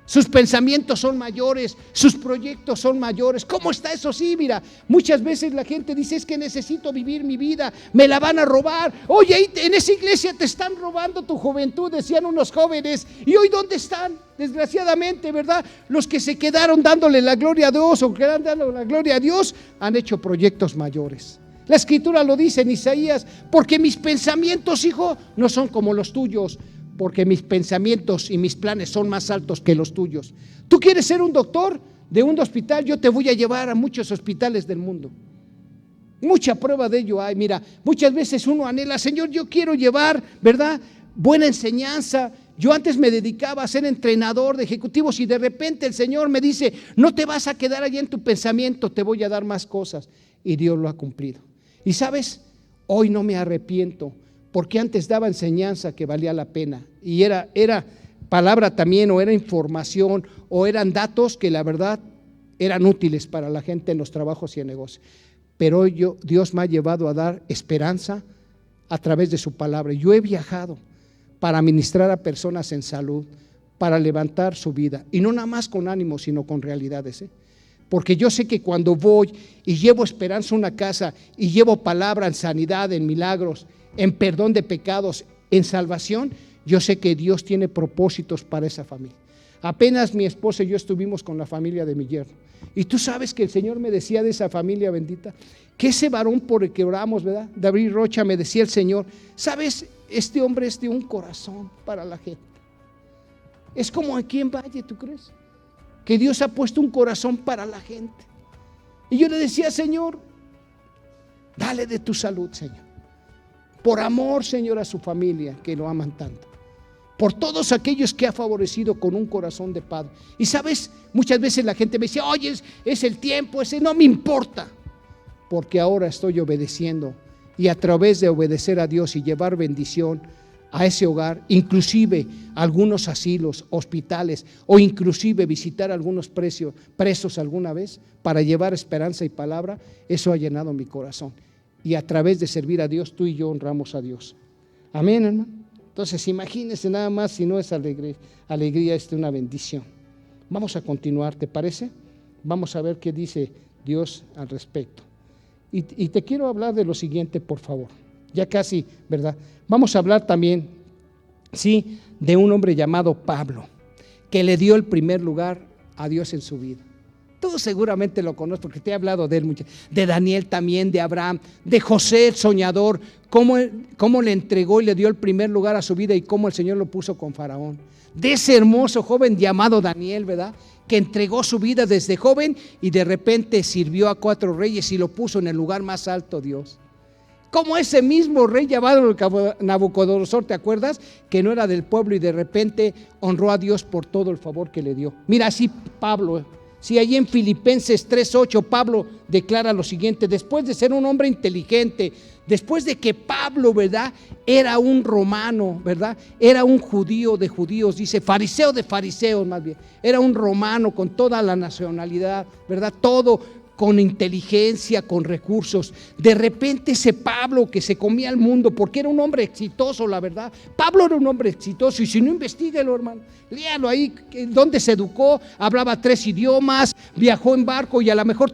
Sus pensamientos son mayores, sus proyectos son mayores. ¿Cómo está eso? Sí, mira, muchas veces la gente dice, es que necesito vivir mi vida, me la van a robar. Oye, ahí en esa iglesia te están robando tu juventud, decían unos jóvenes. ¿Y hoy dónde están? Desgraciadamente, ¿verdad? Los que se quedaron dándole la gloria a Dios o quedan dando la gloria a Dios, han hecho proyectos mayores. La Escritura lo dice en Isaías, porque mis pensamientos, hijo, no son como los tuyos, porque mis pensamientos y mis planes son más altos que los tuyos. ¿Tú quieres ser un doctor de un hospital? Yo te voy a llevar a muchos hospitales del mundo. Mucha prueba de ello hay. Mira, muchas veces uno anhela, Señor, yo quiero llevar, ¿verdad?, buena enseñanza. Yo antes me dedicaba a ser entrenador de ejecutivos y de repente el Señor me dice, no te vas a quedar allí en tu pensamiento, te voy a dar más cosas. Y Dios lo ha cumplido. Y ¿sabes? Hoy no me arrepiento, porque antes daba enseñanza que valía la pena y era palabra también, o era información, o eran datos que la verdad eran útiles para la gente en los trabajos y en negocios. Pero hoy Dios me ha llevado a dar esperanza a través de su palabra. Yo he viajado para ministrar a personas en salud, para levantar su vida, y no nada más con ánimo, sino con realidades, Porque yo sé que cuando voy y llevo esperanza a una casa y llevo palabra en sanidad, en milagros, en perdón de pecados, en salvación, yo sé que Dios tiene propósitos para esa familia. Apenas mi esposa y yo estuvimos con la familia de mi yerno, y tú sabes que el Señor me decía de esa familia bendita, que ese varón por el que oramos, ¿verdad?, David Rocha, me decía el Señor, ¿sabes? Este hombre es de un corazón para la gente. Es como aquí en Valle, ¿tú crees? Que Dios ha puesto un corazón para la gente. Y yo le decía, Señor, dale de tu salud, Señor. Por amor, Señor, a su familia, que lo aman tanto. Por todos aquellos que ha favorecido con un corazón de padre. Y sabes, muchas veces la gente me dice, oye, es el tiempo, ese no me importa. Porque ahora estoy obedeciendo. Y a través de obedecer a Dios y llevar bendición a ese hogar, inclusive algunos asilos, hospitales, o inclusive visitar algunos presos alguna vez para llevar esperanza y palabra, eso ha llenado mi corazón. Y a través de servir a Dios, tú y yo honramos a Dios. Amén, hermano. Entonces, imagínense nada más, si no es alegría, es una bendición. Vamos a continuar, ¿te parece? Vamos a ver qué dice Dios al respecto. Y te quiero hablar de lo siguiente, por favor. Ya casi, ¿verdad? Vamos a hablar también, sí, de un hombre llamado Pablo, que le dio el primer lugar a Dios en su vida. Tú seguramente lo conoces porque te he hablado de él mucho. De Daniel también, de Abraham, de José el soñador, cómo le entregó y le dio el primer lugar a su vida y cómo el Señor lo puso con Faraón. De ese hermoso joven llamado Daniel, ¿verdad?, que entregó su vida desde joven y de repente sirvió a 4 reyes y lo puso en el lugar más alto, Dios. Como ese mismo rey llamado Nabucodonosor, ¿te acuerdas? Que no era del pueblo y de repente honró a Dios por todo el favor que le dio. Mira, así Pablo, si allí en Filipenses 3:8 Pablo declara lo siguiente, después de ser un hombre inteligente, después de que Pablo, ¿verdad?, era un romano, ¿verdad?, era un judío de judíos, dice, fariseo de fariseos más bien, era un romano con toda la nacionalidad, ¿verdad?, todo con inteligencia, con recursos. De repente ese Pablo que se comía al mundo, porque era un hombre exitoso, la verdad. Pablo era un hombre exitoso, y si no, investíguelo, hermano. Léalo ahí, donde se educó, hablaba 3 idiomas, viajó en barco y a lo mejor,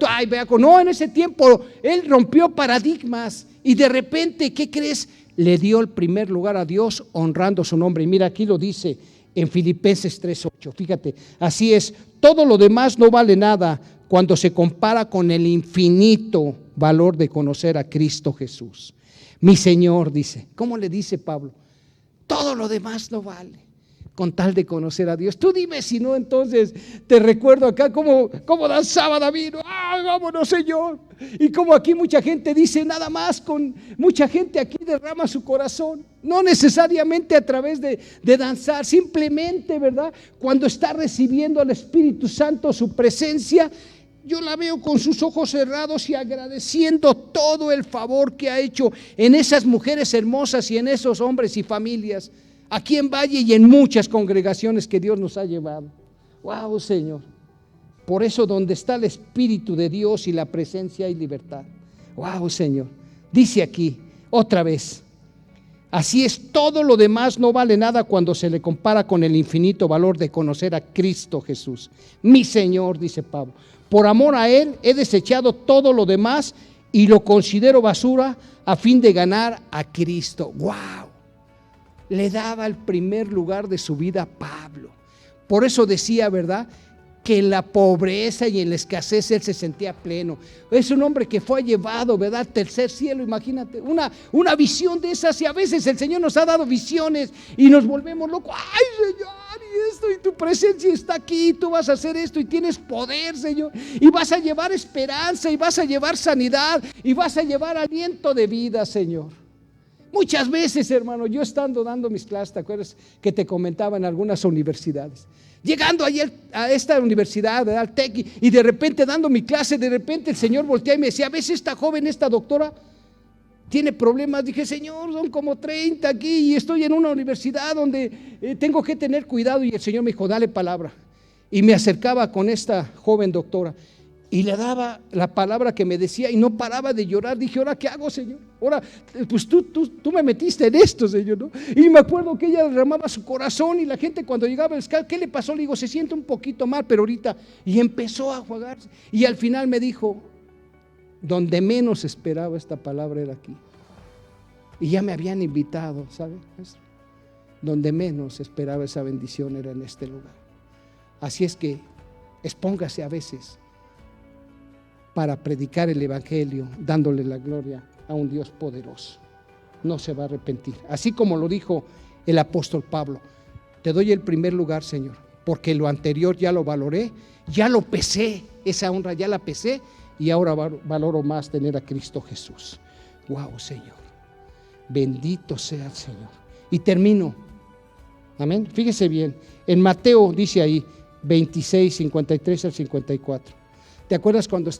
no, en ese tiempo él rompió paradigmas y de repente, ¿qué crees? Le dio el primer lugar a Dios honrando su nombre. Y mira, aquí lo dice en Filipenses 3:8. Fíjate, así es, todo lo demás no vale nada cuando se compara con el infinito valor de conocer a Cristo Jesús. Mi Señor, dice. ¿Cómo le dice Pablo? Todo lo demás no vale con tal de conocer a Dios. Tú dime si no, entonces te recuerdo acá cómo danzaba David. ¡Ah, vámonos, Señor! Y como aquí mucha gente dice, nada más mucha gente aquí derrama su corazón. No necesariamente a través de danzar, simplemente, ¿verdad? Cuando está recibiendo al Espíritu Santo, su presencia, yo la veo con sus ojos cerrados y agradeciendo todo el favor que ha hecho en esas mujeres hermosas y en esos hombres y familias, aquí en Valle y en muchas congregaciones que Dios nos ha llevado. ¡Wow, Señor! Por eso donde está el Espíritu de Dios y la presencia hay libertad. ¡Wow, Señor! Dice aquí, otra vez, así es, todo lo demás no vale nada cuando se le compara con el infinito valor de conocer a Cristo Jesús. Mi Señor, dice Pablo, por amor a Él he desechado todo lo demás y lo considero basura a fin de ganar a Cristo. ¡Wow! Le daba el primer lugar de su vida a Pablo. Por eso decía, ¿verdad?, que en la pobreza y en la escasez él se sentía pleno. Es un hombre que fue llevado, ¿verdad?, al tercer cielo. Imagínate, una visión de esas. Y a veces el Señor nos ha dado visiones y nos volvemos locos. ¡Ay, Señor! Y esto, y tu presencia está aquí, tú vas a hacer esto y tienes poder, Señor. Y vas a llevar esperanza, y vas a llevar sanidad, y vas a llevar aliento de vida, Señor. Muchas veces, hermano, yo estando dando mis clases, ¿te acuerdas que te comentaba en algunas universidades? Llegando ayer a esta universidad, al TEC, y de repente dando mi clase, de repente el Señor voltea y me decía, ¿ves esta joven, esta doctora? Tiene problemas. Dije, Señor, son como 30 aquí y estoy en una universidad donde tengo que tener cuidado. Y el Señor me dijo, dale palabra. Y me acercaba con esta joven doctora y le daba la palabra que me decía y no paraba de llorar. Dije, ¿ahora qué hago, Señor? Ahora, pues tú me metiste en esto, Señor, ¿no? Y me acuerdo que ella derramaba su corazón y la gente cuando llegaba al escala, ¿qué le pasó? Le digo, se siente un poquito mal, pero ahorita. Y empezó a jugarse. Y al final me dijo, donde menos esperaba esta palabra era aquí. Y ya me habían invitado, ¿sabes? Donde menos esperaba esa bendición era en este lugar. Así es que expóngase a veces para predicar el evangelio, dándole la gloria a un Dios poderoso. No se va a arrepentir. Así como lo dijo el apóstol Pablo, te doy el primer lugar, Señor, porque lo anterior ya lo valoré, ya lo pesé, esa honra ya la pesé, y ahora valoro más tener a Cristo Jesús. Wow, Señor. Bendito sea el Señor. Y termino. Amén. Fíjese bien. En Mateo dice ahí 26, 53 al 54. ¿Te acuerdas cuando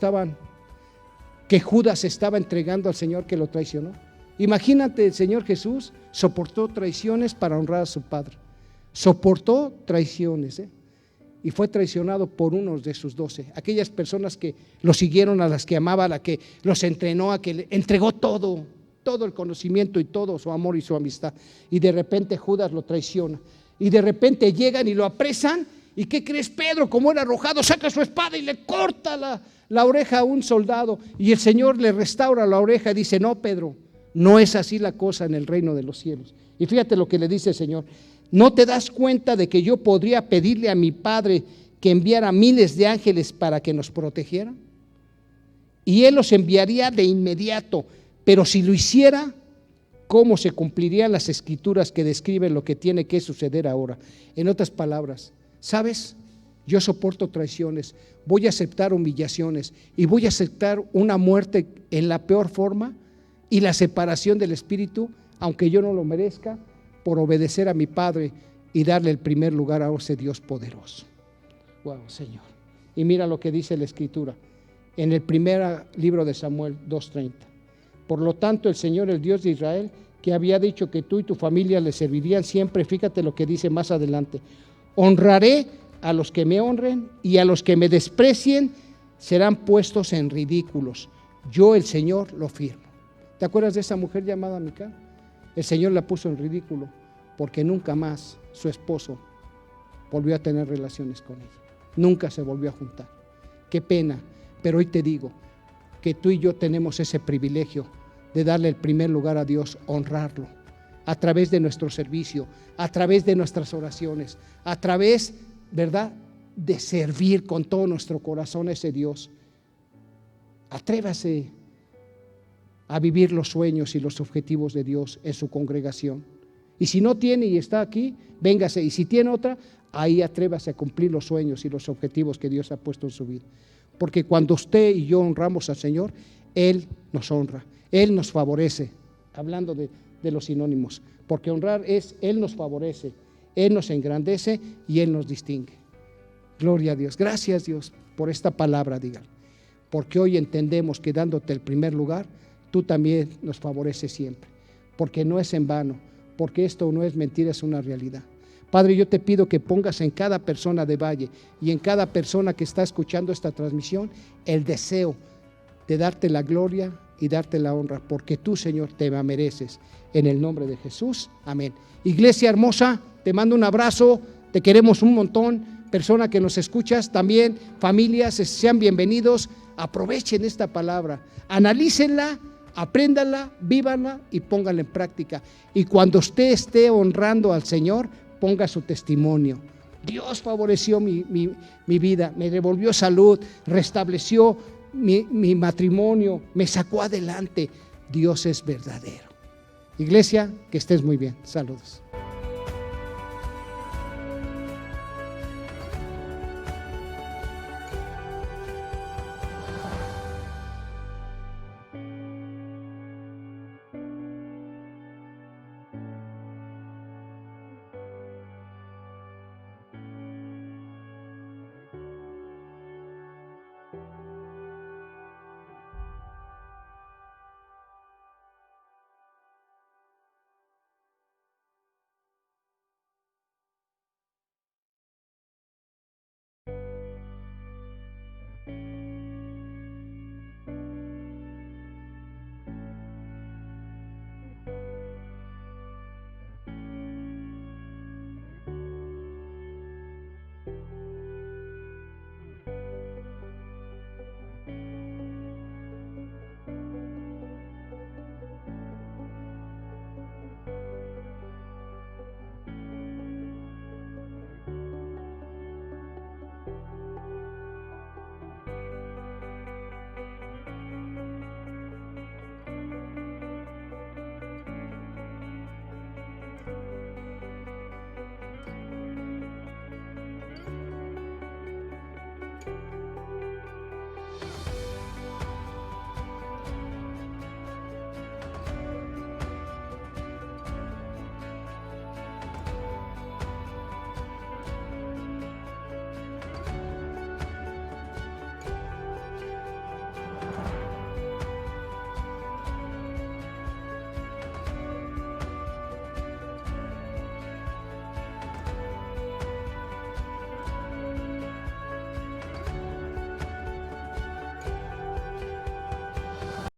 que Judas estaba entregando al Señor que lo traicionó? Imagínate, el Señor Jesús soportó traiciones para honrar a su Padre. Soportó traiciones, y fue traicionado por unos de sus 12, aquellas personas que lo siguieron, a las que amaba, a la que los entrenó, a que le entregó todo el conocimiento y todo su amor y su amistad. Y de repente Judas lo traiciona, y de repente llegan y lo apresan. ¿Y qué crees? Pedro, como era arrojado, saca su espada y le corta la oreja a un soldado, y el Señor le restaura la oreja y dice, no, Pedro, no es así la cosa en el reino de los cielos. Y fíjate lo que le dice el Señor, ¿no te das cuenta de que yo podría pedirle a mi Padre que enviara miles de ángeles para que nos protegieran? Y Él los enviaría de inmediato, pero si lo hiciera, ¿cómo se cumplirían las escrituras que describen lo que tiene que suceder ahora? En otras palabras, ¿sabes? Yo soporto traiciones, voy a aceptar humillaciones y voy a aceptar una muerte en la peor forma y la separación del Espíritu, aunque yo no lo merezca, por obedecer a mi Padre y darle el primer lugar a ese Dios poderoso. Wow, Señor. Y mira lo que dice la Escritura en el primer libro de Samuel 2:30. Por lo tanto, el Señor, el Dios de Israel, que había dicho que tú y tu familia le servirían siempre, fíjate lo que dice más adelante. Honraré a los que me honren y a los que me desprecien serán puestos en ridículos. Yo, el Señor, lo firmo. ¿Te acuerdas de esa mujer llamada Mical? El Señor la puso en ridículo porque nunca más su esposo volvió a tener relaciones con ella. Nunca se volvió a juntar. Qué pena, pero hoy te digo que tú y yo tenemos ese privilegio de darle el primer lugar a Dios, honrarlo, a través de nuestro servicio, a través de nuestras oraciones, a través, ¿verdad?, de servir con todo nuestro corazón a ese Dios. Atrévase a vivir los sueños y los objetivos de Dios en su congregación. Y si no tiene y está aquí, véngase. Y si tiene otra, ahí atrévase a cumplir los sueños y los objetivos que Dios ha puesto en su vida. Porque cuando usted y yo honramos al Señor, Él nos honra, Él nos favorece. Hablando de los sinónimos, porque honrar es, Él nos favorece, Él nos engrandece y Él nos distingue. Gloria a Dios. Gracias, Dios, por esta palabra, digan. Porque hoy entendemos que dándote el primer lugar, tú también nos favoreces siempre. Porque no es en vano, porque esto no es mentira, es una realidad. Padre, yo te pido que pongas en cada persona de Valle y en cada persona que está escuchando esta transmisión el deseo de darte la gloria y darte la honra, porque tú, Señor, te la mereces. En el nombre de Jesús, amén. Iglesia hermosa, te mando un abrazo, te queremos un montón. Persona que nos escuchas, también familias, sean bienvenidos. Aprovechen esta palabra, analícenla, apréndanla, vívanla y pónganla en práctica. Y cuando usted esté honrando al Señor, ponga su testimonio. Dios favoreció mi vida, me devolvió salud, restableció mi matrimonio, me sacó adelante. Dios es verdadero. Iglesia, que estés muy bien. Saludos.